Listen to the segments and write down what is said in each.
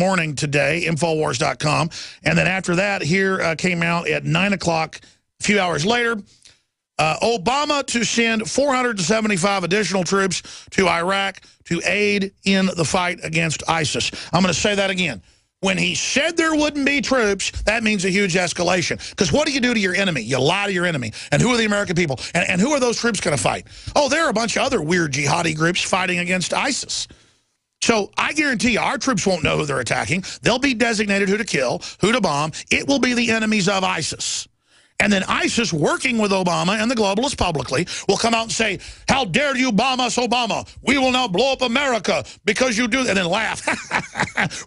morning today, Infowars.com. And then after that, here came out at 9 o'clock, a few hours later, Obama to send 475 additional troops to Iraq to aid in the fight against ISIS. I'm going to say that again. When he said there wouldn't be troops, that means a huge escalation. Because what do you do to your enemy? You lie to your enemy. And who are the American people? And who are those troops going to fight? Oh, there are a bunch of other weird jihadi groups fighting against ISIS. So I guarantee you, our troops won't know who they're attacking. They'll be designated who to kill, who to bomb. It will be the enemies of ISIS. And then ISIS, working with Obama and the globalists publicly, will come out and say, how dare you bomb us, Obama? We will now blow up America because you do, and then laugh.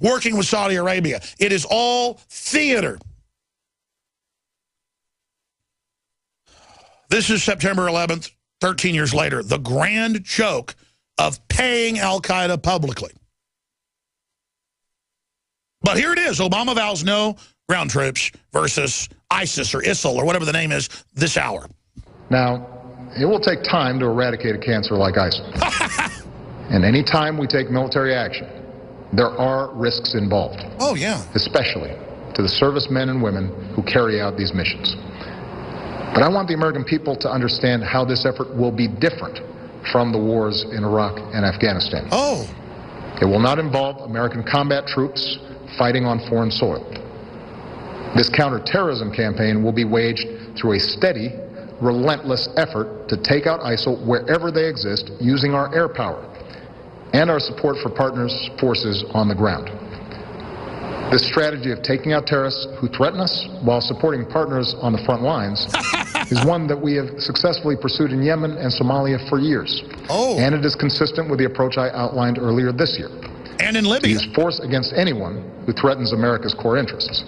Working with Saudi Arabia. It is all theater. This is September 11th, 13 years later, the grand joke of paying al-Qaeda publicly. But here it is. Obama vows no ground troops versus ISIS or ISIL or whatever the name is this hour. Now, it will take time to eradicate a cancer like ISIL. And any time we take military action, there are risks involved. Oh, yeah. Especially to the servicemen and women who carry out these missions. But I want the American people to understand how this effort will be different from the wars in Iraq and Afghanistan. Oh. It will not involve American combat troops fighting on foreign soil. This counterterrorism campaign will be waged through a steady, relentless effort to take out ISIL wherever they exist using our air power and our support for partners' forces on the ground. This strategy of taking out terrorists who threaten us while supporting partners on the front lines is one that we have successfully pursued in Yemen and Somalia for years. Oh. And it is consistent with the approach I outlined earlier this year. And in Libya. To use force against anyone who threatens America's core interests,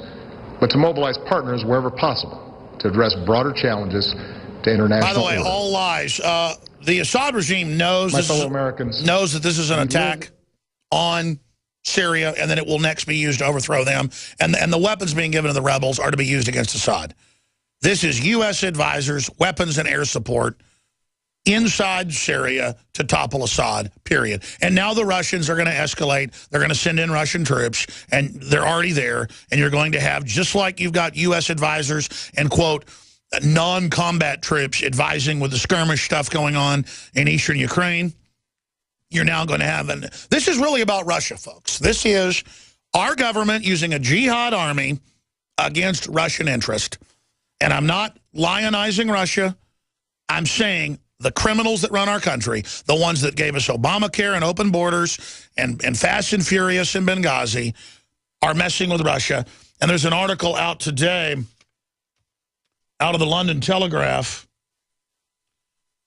but to mobilize partners wherever possible to address broader challenges to international order. By the way, order. all lies. The Assad regime knows knows that this is an attack on Syria, and that it will next be used to overthrow them. And the weapons being given to the rebels are to be used against Assad. This is U.S. advisors, weapons and air support inside Syria to topple Assad, period. And now the Russians are going to escalate. They're going to send in Russian troops, and they're already there. And you're going to have, just like you've got U.S. advisors and, quote, non-combat troops advising with the skirmish stuff going on in eastern Ukraine, you're now going to have, and this is really about Russia, folks. This is our government using a jihad army against Russian interest. And I'm not lionizing Russia. I'm saying the criminals that run our country, the ones that gave us Obamacare and open borders and Fast and Furious in Benghazi, are messing with Russia. And there's an article out today out of the London Telegraph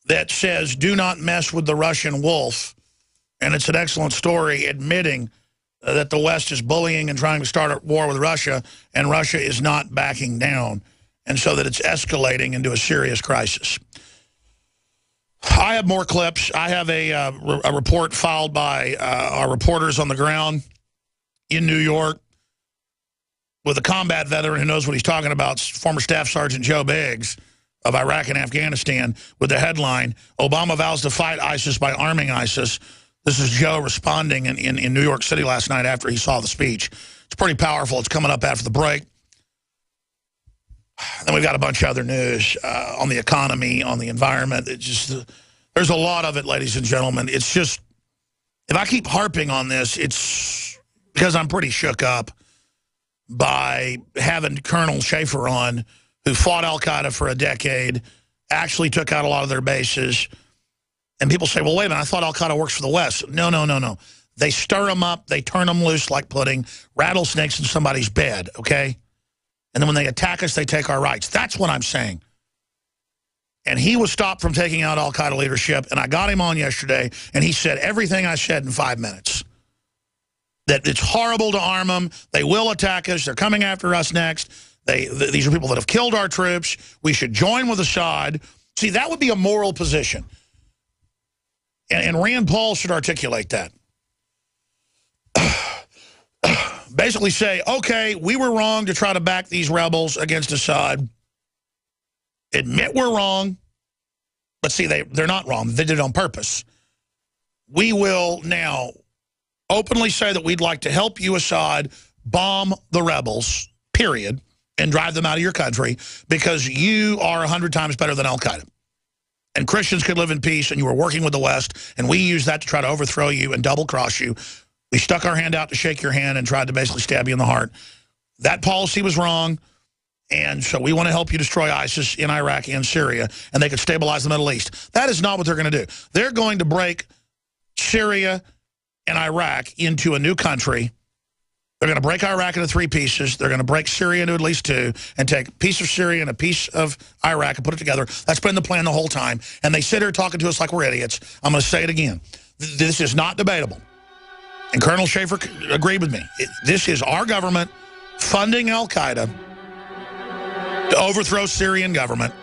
that says, do not mess with the Russian wolf. And it's an excellent story admitting that the West is bullying and trying to start a war with Russia, and Russia is not backing down. And so that it's escalating into a serious crisis. I have more clips. I have a report filed by our reporters on the ground in New York with a combat veteran who knows what he's talking about, former Staff Sergeant Joe Biggs of Iraq and Afghanistan, with the headline, Obama vows to fight ISIS by arming ISIS. This is Joe responding in New York City last night after he saw the speech. It's pretty powerful. It's coming up after the break. Then we've got a bunch of other news on the economy, on the environment. It's just, there's a lot of it, ladies and gentlemen. It's just, if I keep harping on this, it's because I'm pretty shook up by having Colonel Schaefer on, who fought al-Qaeda for a decade, actually took out a lot of their bases. And people say, well, wait a minute, I thought al-Qaeda works for the West. No, no, no, no. They stir them up. They turn them loose like pudding, rattlesnakes in somebody's bed, okay? And then when they attack us, they take our rights. That's what I'm saying. And he was stopped from taking out al-Qaeda leadership, and I got him on yesterday, and he said everything I said in 5 minutes. That it's horrible to arm them. They will attack us. They're coming after us next. These are people that have killed our troops. We should join with Assad. See, that would be a moral position. And Rand Paul should articulate that. Basically say, okay, we were wrong to try to back these rebels against Assad. Admit we're wrong. But see, they're not wrong. They did it on purpose. We will now openly say that we'd like to help you, Assad, bomb the rebels, period, and drive them out of your country because you are 100 times better than al-Qaeda. And Christians could live in peace, and you were working with the West, and we used that to try to overthrow you and double-cross you. We stuck our hand out to shake your hand and tried to basically stab you in the heart. That policy was wrong, and so we want to help you destroy ISIS in Iraq and Syria, and they could stabilize the Middle East. That is not what they're going to do. They're going to break Syria and Iraq into a new country. They're going to break Iraq into 3 pieces. They're going to break Syria into at least 2 and take a piece of Syria and a piece of Iraq and put it together. That's been the plan the whole time. And they sit here talking to us like we're idiots. I'm going to say it again. This is not debatable. And Colonel Schaefer agreed with me. This is our government funding al-Qaeda to overthrow Syrian government.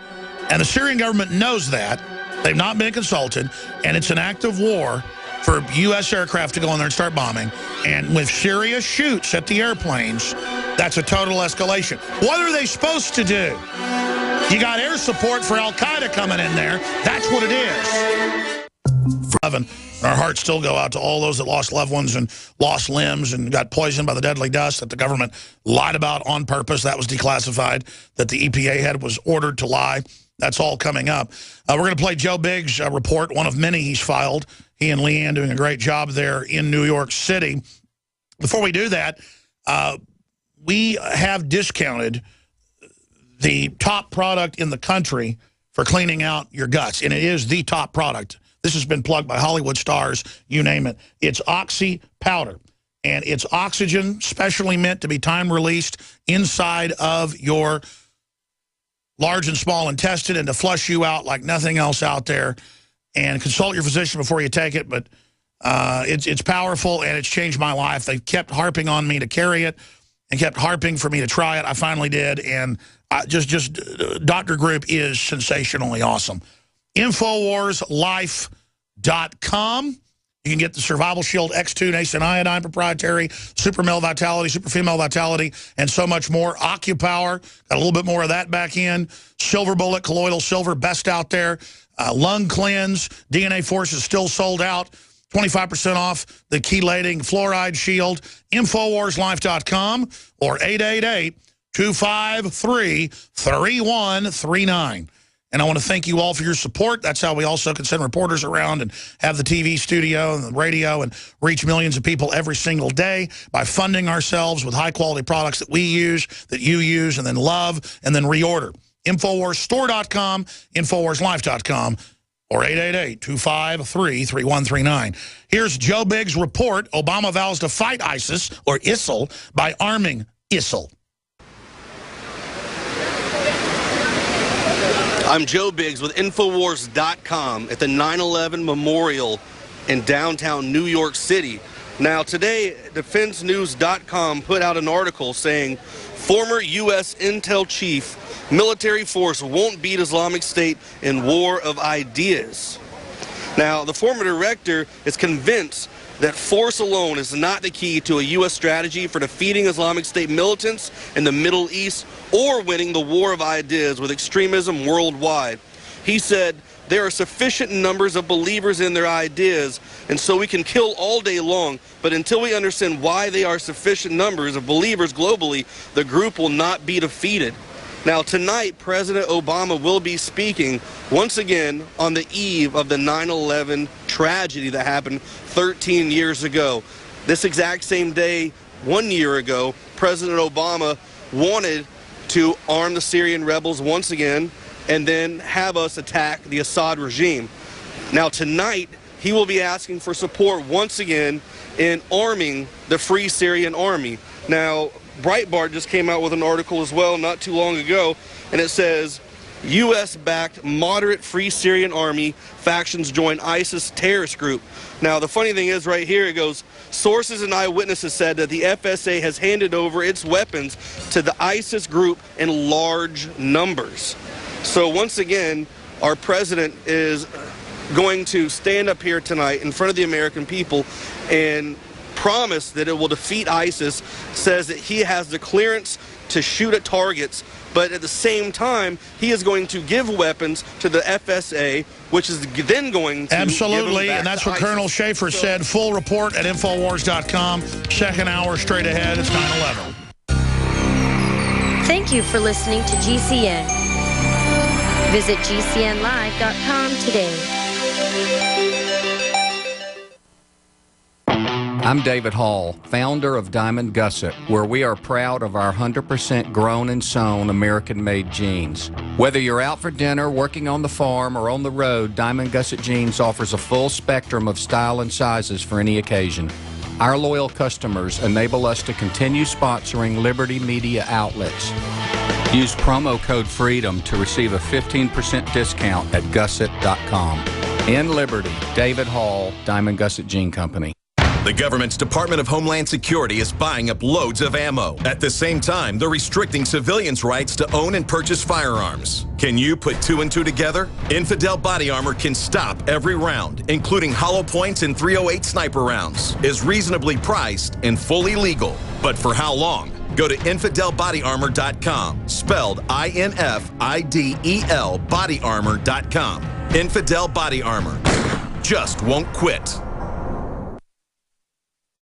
And the Syrian government knows that. They've not been consulted. And it's an act of war for U.S. aircraft to go in there and start bombing. And when Syria shoots at the airplanes, that's a total escalation. What are they supposed to do? You got air support for al-Qaeda coming in there. That's what it is. Our hearts still go out to all those that lost loved ones and lost limbs and got poisoned by the deadly dust that the government lied about on purpose. That was declassified, that the EPA head was ordered to lie. That's all coming up. We're going to play Joe Biggs' report, one of many he's filed. He and Leanne doing a great job there in New York City. Before we do that, we have discounted the top product in the country for cleaning out your guts, and it is the top product. This has been plugged by Hollywood stars, you name it. It's Oxy Powder, and it's oxygen specially meant to be time-released inside of your large and small intestine and to flush you out like nothing else out there. And consult your physician before you take it, but it's powerful, and it's changed my life. They kept harping on me to carry it and kept harping for me to try it. I finally did, and Dr. Group is sensationally awesome. InfoWarsLife.com. You can get the Survival Shield X2 Nascent Iodine Proprietary, Super Male Vitality, Super Female Vitality, and so much more. AccuPower, got a little bit more of that back in. Silver Bullet, Colloidal Silver, best out there. Lung Cleanse, DNA Force is still sold out. 25% off the chelating fluoride shield. InfoWarsLife.com or 888-253-3139. And I want to thank you all for your support. That's how we also can send reporters around and have the TV studio and the radio and reach millions of people every single day by funding ourselves with high-quality products that we use, that you use, and then love, and then reorder. InfoWarsStore.com, InfoWarsLife.com, or 888-253-3139. Here's Joe Biggs' report, Obama vows to fight ISIS, or ISIL, by arming ISIL. I'm Joe Biggs with Infowars.com at the 9/11 Memorial in downtown New York City. Now today, DefenseNews.com put out an article saying, former U.S. Intel chief, military force won't beat Islamic State in war of ideas. Now, the former director is convinced that force alone is not the key to a U.S. strategy for defeating Islamic State militants in the Middle East or winning the war of ideas with extremism worldwide. He said, there are sufficient numbers of believers in their ideas, and so we can kill all day long, but until we understand why they are sufficient numbers of believers globally, the group will not be defeated. Now, tonight, President Obama will be speaking once again on the eve of the 9/11 tragedy that happened 13 years ago. This exact same day, 1 year ago, President Obama wanted to arm the Syrian rebels once again and then have us attack the Assad regime. Now, tonight, he will be asking for support once again in arming the Free Syrian Army. Now, Breitbart just came out with an article as well not too long ago, and it says, U.S.-backed moderate Free Syrian Army factions join ISIS terrorist group. Now, the funny thing is right here, it goes, sources and eyewitnesses said that the FSA has handed over its weapons to the ISIS group in large numbers. So once again, our president is going to stand up here tonight in front of the American people and promise that it will defeat ISIS, says that he has the clearance to shoot at targets, but at the same time, he is going to give weapons to the FSA, which is then going to absolutely, and that's what Colonel Schaefer said. Full report at Infowars.com. Second hour straight ahead. It's 9/11. Thank you for listening to GCN. Visit GCNlive.com today. I'm David Hall, founder of Diamond Gusset, where we are proud of our 100% grown and sewn American-made jeans. Whether you're out for dinner, working on the farm, or on the road, Diamond Gusset Jeans offers a full spectrum of style and sizes for any occasion. Our loyal customers enable us to continue sponsoring Liberty Media outlets. Use promo code FREEDOM to receive a 15% discount at gusset.com. In Liberty, David Hall, Diamond Gusset Jean Company. The government's Department of Homeland Security is buying up loads of ammo. At the same time, they're restricting civilians' rights to own and purchase firearms. Can you put two and two together? Infidel Body Armor can stop every round, including hollow points and .308 sniper rounds, is reasonably priced and fully legal. But for how long? Go to InfidelBodyArmor.com, spelled INFIDEL bodyarmor.com. Infidel Body Armor just won't quit.